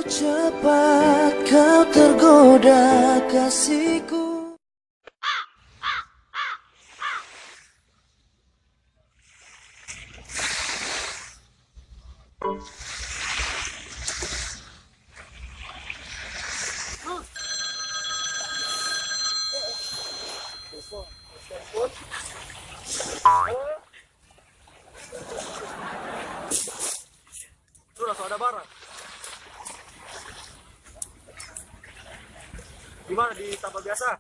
cepat kau tergoda kasihku. Sudah ada barang. Gimana di tambal biasa?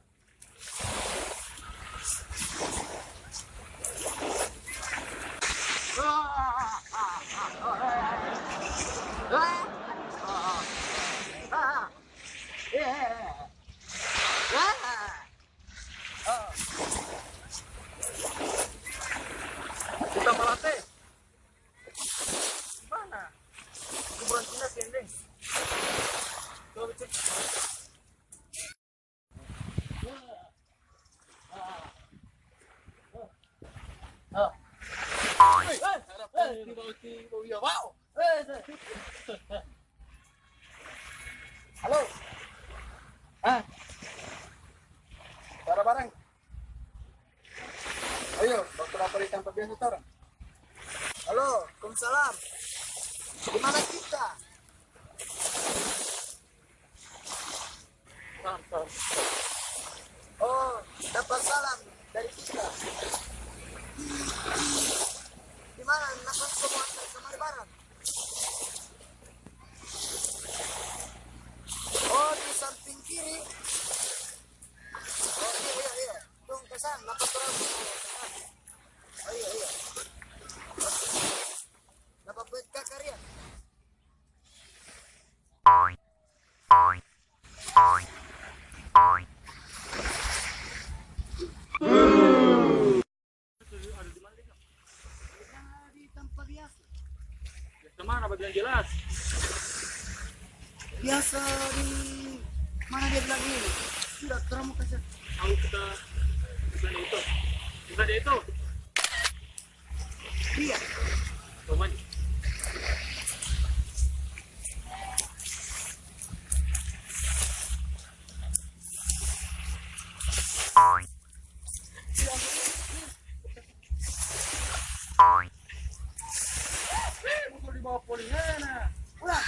Kita malate. Gimana? Kuburan Cina sih ini. Coba cek. Halo. Barang-barang. Ayo, dokter apa di tempat biasa sekarang? Halo, Waalaikumsalam. Gimana kita? Oh, dapat salam dari kita. Gimana? Dapat semua kemari barang? Oh, di samping kiri. Oh, iya. Tunggu kesan, dapat berapa? Oh, iya. Dapat buat kakarian. Ada di mana dia? Di tempat biasa. Kemana bagian jelas? Biasa di mana dia bilang ini? Sudah terang mau kasih. Tahu kita bukan itu. Bukan itu. Iya. Coba. Musuh di bawah polingana. Ulah.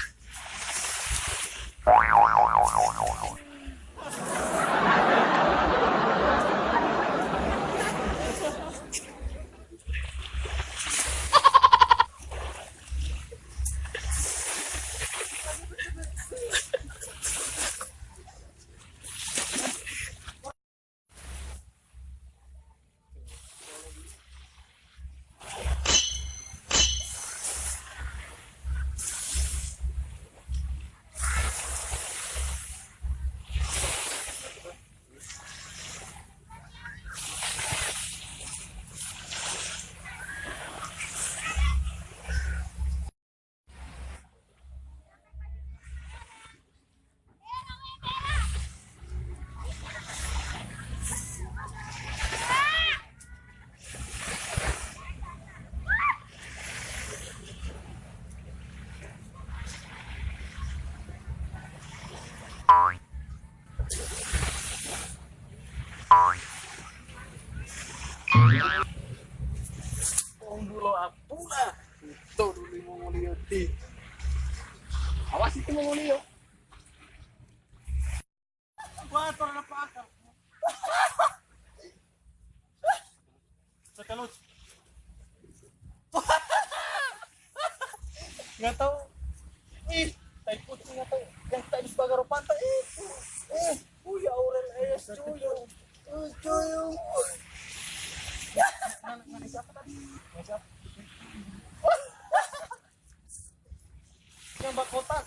Dulu apuna. Itu dulu mau lihat. Awas itu mau lihat. Gua torna apa? Sekalus. Nggak tahu. Tai putih nggak tahu. Yang tadi sebagai pantai itu. Ya Aurel es cuyung. Cuyung. Mana siapa tadi? Siapa? Yang bak kotak.